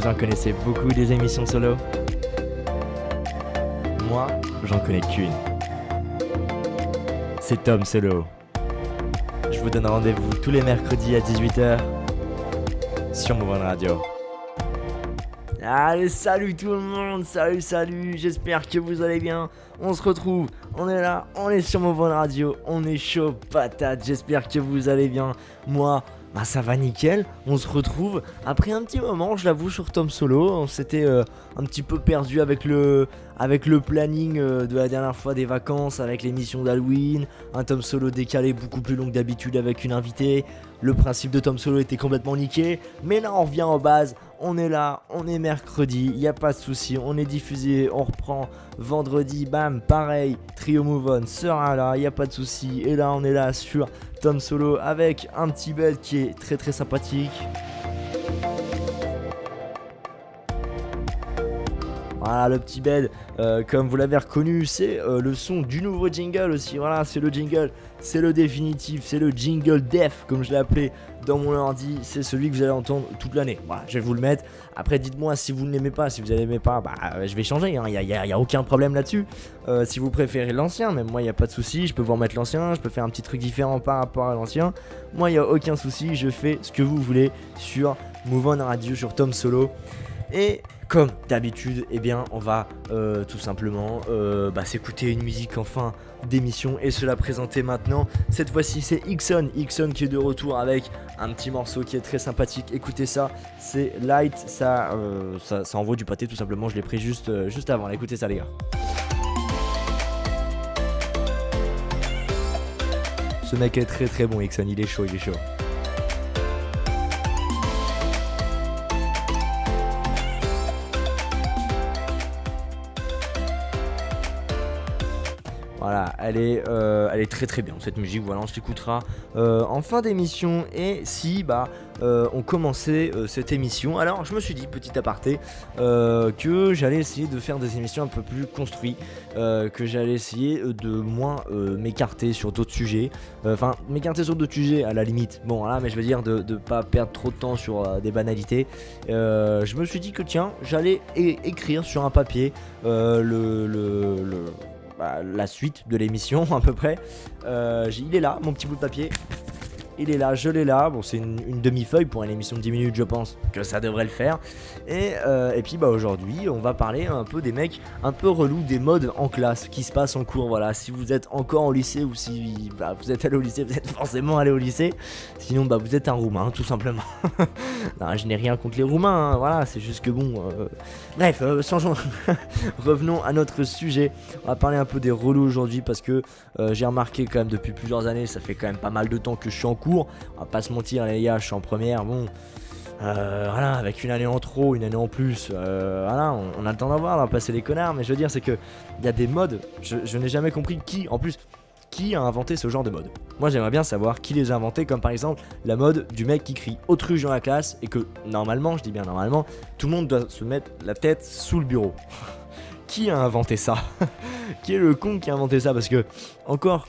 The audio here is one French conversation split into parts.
Vous en connaissez beaucoup des émissions solo? Moi, j'en connais qu'une. C'est Tom Solo. Je vous donne rendez-vous tous les mercredis à 18h sur Move On Radio. Allez, salut tout le monde, salut, j'espère que vous allez bien. On se retrouve, on est là, on est sur Move On Radio, on est chaud patate, j'espère que vous allez bien. Moi, ça va nickel, on se retrouve après un petit moment, je l'avoue, sur Tom Solo. On s'était un petit peu perdu avec le planning de la dernière fois des vacances, avec l'émission d'Halloween, un Tom Solo décalé beaucoup plus long que d'habitude avec une invitée. Le principe de Tom Solo était complètement niqué, mais là on revient en base, on est là, on est mercredi, y a pas de souci, on est diffusé, on reprend vendredi, bam, pareil, Trio Move On sera là, y a pas de souci, et là on est là sur Tom Solo avec un petit bed qui est très très sympathique. Voilà, le petit bed, comme vous l'avez reconnu, c'est le son du nouveau jingle aussi. Voilà, c'est le jingle, c'est le définitif, c'est le jingle def, comme je l'ai appelé dans mon ordi. C'est celui que vous allez entendre toute l'année. Voilà, je vais vous le mettre. Après, dites-moi si vous ne l'aimez pas, si vous n'aimez pas, je vais changer. Il y a aucun problème là-dessus. Si vous préférez l'ancien, même moi, il n'y a pas de souci. Je peux vous remettre l'ancien, je peux faire un petit truc différent par rapport à l'ancien. Moi, il n'y a aucun souci. Je fais ce que vous voulez sur Move On Radio, sur Tom Solo. Et comme d'habitude, eh bien, on va tout simplement s'écouter une musique en fin d'émission et se la présenter maintenant. Cette fois-ci, c'est Ixon qui est de retour avec un petit morceau qui est très sympathique. Écoutez ça, c'est Light, ça envoie du pâté tout simplement. Je l'ai pris juste avant. Écoutez ça, les gars. Ce mec est très très bon, Ixon, il est chaud. Voilà, elle est très très bien cette musique, voilà, on se l'écoutera en fin d'émission. Et si on commençait cette émission, alors je me suis dit, petit aparté, que j'allais essayer de faire des émissions un peu plus construites, que j'allais essayer de moins m'écarter sur d'autres sujets, m'écarter sur d'autres sujets à la limite, bon voilà, mais je veux dire de pas perdre trop de temps sur des banalités. Je me suis dit que tiens, j'allais écrire sur un papier la suite de l'émission à peu près. Il est là, mon petit bout de papier. Il est là, je l'ai là. Bon, c'est une demi-feuille pour une émission de 10 minutes, je pense que ça devrait le faire. Et puis aujourd'hui, on va parler un peu des mecs un peu relous, des modes en classe qui se passent en cours. Voilà, si vous êtes encore au lycée ou si vous êtes allé au lycée, vous êtes forcément allé au lycée. Sinon, vous êtes un roumain, tout simplement. Non, je n'ai rien contre les roumains, hein, voilà, c'est juste que bon. Bref, changeons. Revenons à notre sujet. On va parler un peu des relous aujourd'hui parce que j'ai remarqué quand même depuis plusieurs années, ça fait quand même pas mal de temps que je suis en cours. On va pas se mentir, les gars, je suis en première. Bon, voilà, avec une année en trop, une année en plus, voilà, on a le temps d'avoir, on va passer les connards. Mais je veux dire, c'est que il y a des modes. Je n'ai jamais compris qui a inventé ce genre de mode. Moi, j'aimerais bien savoir qui les a inventés, comme par exemple la mode du mec qui crie autruche dans la classe et que normalement, je dis bien normalement, tout le monde doit se mettre la tête sous le bureau. Qui a inventé ça? Qui est le con qui a inventé ça? Parce que encore,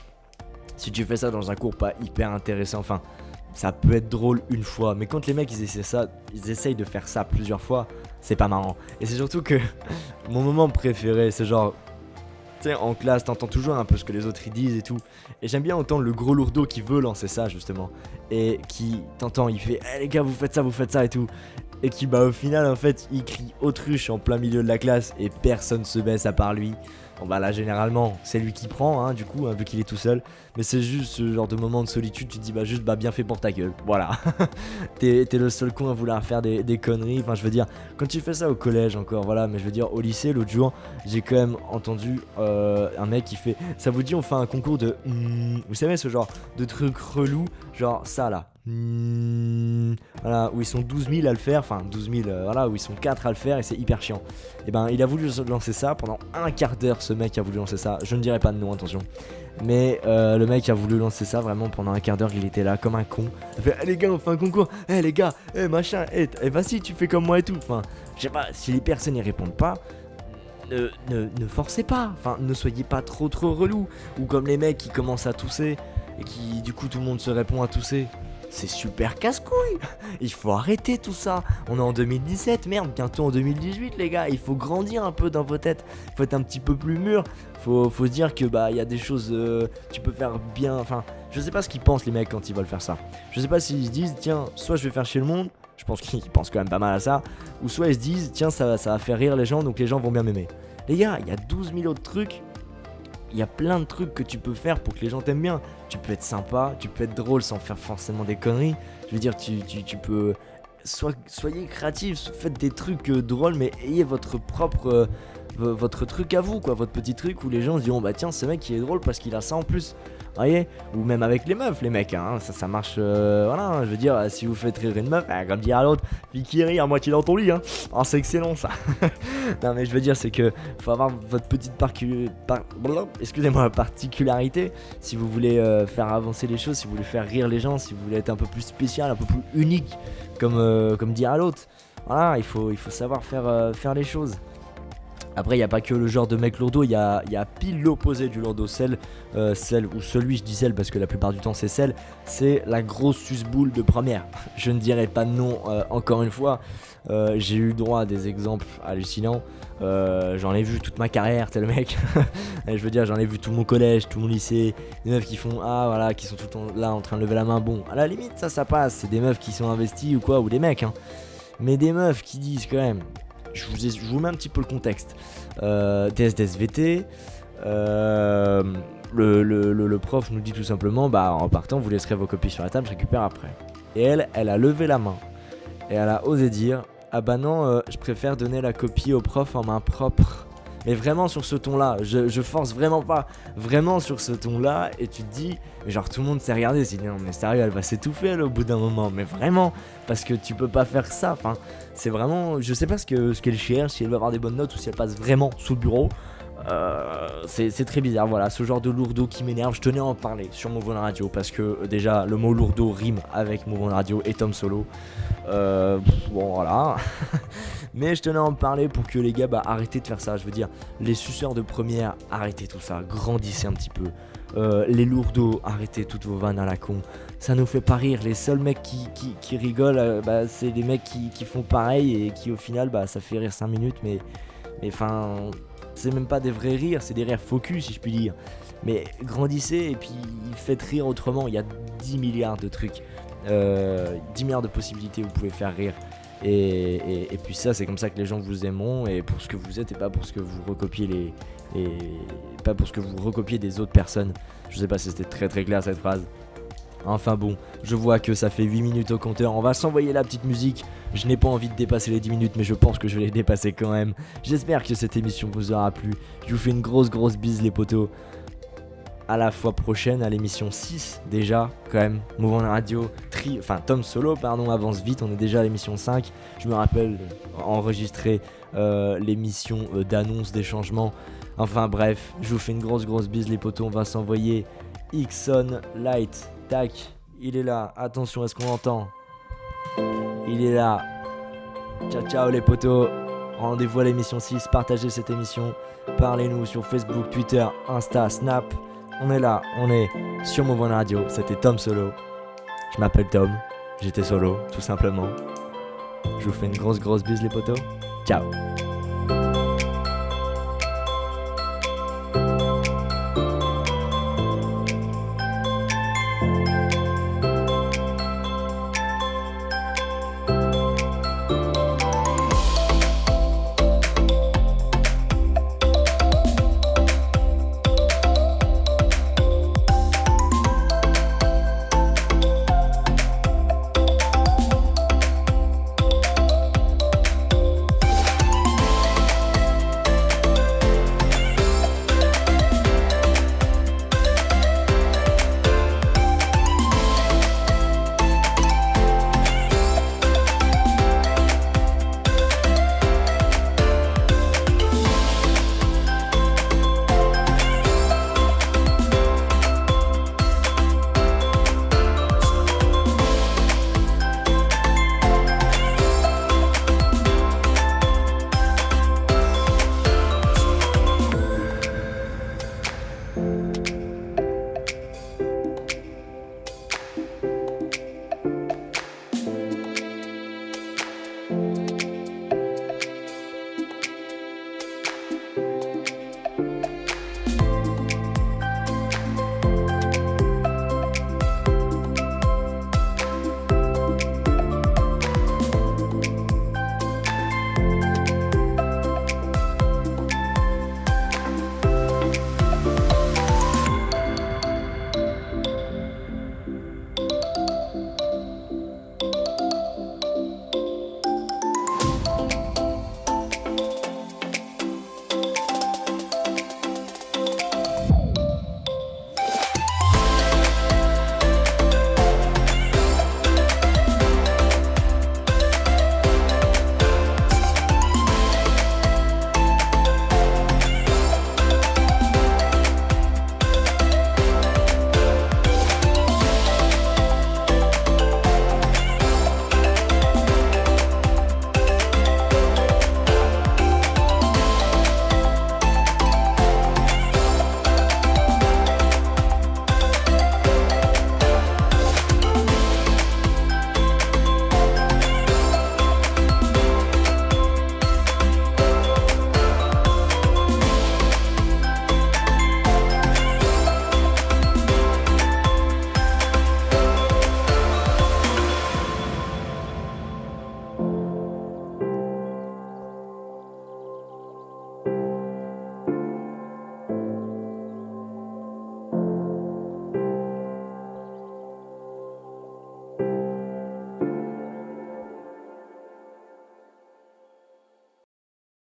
si tu fais ça dans un cours pas hyper intéressant, enfin, ça peut être drôle une fois, mais quand les mecs ils essayent de faire ça plusieurs fois, c'est pas marrant. Et c'est surtout que mon moment préféré, c'est genre, tu sais, en classe, t'entends toujours un peu ce que les autres ils disent et tout. Et j'aime bien entendre le gros lourdeau qui veut lancer ça justement. Et qui t'entend, il fait les gars, vous faites ça et tout. Et qui au final en fait il crie autruche en plein milieu de la classe et personne se baisse à part lui. Bon là généralement c'est lui qui prend hein, du coup vu qu'il est tout seul. Mais c'est juste ce genre de moment de solitude, tu te dis bien fait pour ta gueule. Voilà. t'es le seul con à vouloir faire des conneries. Enfin je veux dire, quand tu fais ça au collège encore, voilà, mais je veux dire au lycée l'autre jour, j'ai quand même entendu un mec qui fait ça vous dit on fait un concours de vous savez ce genre de truc relou, genre ça là. Voilà, où ils sont 12 000 à le faire, enfin 12 000, voilà, où ils sont 4 à le faire et c'est hyper chiant. Et il a voulu lancer ça pendant un quart d'heure, ce mec a voulu lancer ça, je ne dirai pas de nom, attention. Mais le mec a voulu lancer ça vraiment pendant un quart d'heure, il était là comme un con. Il fait les gars, on fait un concours, les gars, machin, vas-y, tu fais comme moi et tout. Enfin, je sais pas, si les personnes y répondent pas, ne forcez pas, enfin, ne soyez pas trop relou. Ou comme les mecs qui commencent à tousser et qui, du coup, tout le monde se répond à tousser. c'est super casse-couille. Il faut arrêter tout ça. On est en 2017, merde, bientôt en 2018 les gars. Il faut grandir un peu dans vos têtes. Faut être un petit peu plus mûr. Faut se dire que bah il y a des choses tu peux faire bien. Enfin, je sais pas ce qu'ils pensent les mecs quand ils veulent faire ça. Je sais pas s'ils se disent tiens, soit je vais faire chier le monde. Je pense qu'ils pensent quand même pas mal à ça. Ou soit ils se disent tiens ça va faire rire les gens donc les gens vont bien m'aimer. Les gars, il y a 12 000 autres trucs. Il y a plein de trucs que tu peux faire pour que les gens t'aiment bien. Tu peux être sympa, tu peux être drôle sans faire forcément des conneries. Je veux dire, tu peux... Soyez créatifs, faites des trucs drôles, mais ayez votre propre... votre truc à vous, quoi. Votre petit truc où les gens se diront, bah tiens, ce mec il est drôle parce qu'il a ça en plus. Vous voyez. Ou même avec les meufs, les mecs, hein, ça marche, voilà, je veux dire, si vous faites rire une meuf, comme dire à l'autre, puis qui rit à moitié dans ton lit, hein, oh, c'est excellent ça. Non mais je veux dire, c'est que faut avoir votre petite particularité, si vous voulez faire avancer les choses, si vous voulez faire rire les gens, si vous voulez être un peu plus spécial, un peu plus unique, comme dire à l'autre. Voilà, il faut savoir faire les choses. Après, il n'y a pas que le genre de mec lourdeau, il y a pile l'opposé du lourdeau. Celle ou celui, je dis celle parce que la plupart du temps c'est celle, c'est la grosse suce-boule de première. Je ne dirais pas non, encore une fois. J'ai eu droit à des exemples hallucinants. J'en ai vu toute ma carrière, t'es le mec. Je veux dire, j'en ai vu tout mon collège, tout mon lycée. Des meufs qui font ah voilà, qui sont tout le temps là en train de lever la main. Bon, à la limite, ça passe. C'est des meufs qui sont investies ou quoi, ou des mecs, hein. Mais des meufs qui disent quand même. Je vous mets un petit peu le contexte. DSDSVT, le prof nous dit tout simplement, bah en partant, vous laisserez vos copies sur la table, je récupère après. Et elle a levé la main. Et elle a osé dire, ah bah non, je préfère donner la copie au prof en main propre. Mais vraiment sur ce ton-là, je force vraiment pas. Vraiment sur ce ton-là, et tu te dis, mais genre tout le monde s'est regardé, s'est dit non mais sérieux, elle va s'étouffer elle, au bout d'un moment. Mais vraiment, parce que tu peux pas faire ça. Enfin, c'est vraiment, je sais pas ce qu'elle cherche, si elle va avoir des bonnes notes ou si elle passe vraiment sous le bureau. C'est très bizarre, voilà, ce genre de lourdeau qui m'énerve. Je tenais à en parler sur Move On Radio parce que déjà le mot lourdeau rime avec Move On Radio et Tom Solo. Bon voilà. Mais je tenais à en parler pour que les gars arrêtez de faire ça. Je veux dire, les suceurs de première, arrêtez tout ça, grandissez un petit peu. Les lourdeaux, arrêtez toutes vos vannes à la con. Ça nous fait pas rire. Les seuls mecs qui rigolent, c'est les mecs qui font pareil et qui au final ça fait rire 5 minutes. Mais enfin, c'est même pas des vrais rires, c'est des rires focus si je puis dire. Mais grandissez et puis faites rire autrement. Il y a 10 milliards de trucs, 10 milliards de possibilités où vous pouvez faire rire. Et puis ça, c'est comme ça que les gens vous aimeront, et pour ce que vous êtes et pas pour ce que vous recopiez pas pour ce que vous recopiez des autres personnes. Je sais pas si c'était très très clair cette phrase. Enfin bon, je vois que ça fait 8 minutes au compteur, on va s'envoyer la petite musique. Je n'ai pas envie de dépasser les 10 minutes, mais je pense que je vais les dépasser quand même. J'espère que cette émission vous aura plu. Je vous fais une grosse bise les potos. À la fois prochaine, à l'émission 6 déjà, quand même. Move On Radio, Tom Solo, pardon, avance vite, on est déjà à l'émission 5. Je me rappelle enregistrer l'émission d'annonce des changements. Enfin bref, je vous fais une grosse bise les potos, on va s'envoyer Ixon Light. Tac, il est là, attention, est-ce qu'on l'entend? Il est là. Ciao les potos. Rendez-vous à l'émission 6, partagez cette émission. Parlez-nous sur Facebook, Twitter, Insta, Snap. On est là, on est sur Move On Radio. C'était Tom Solo. Je m'appelle Tom, j'étais solo, tout simplement. Je vous fais une grosse bise les potos. Ciao.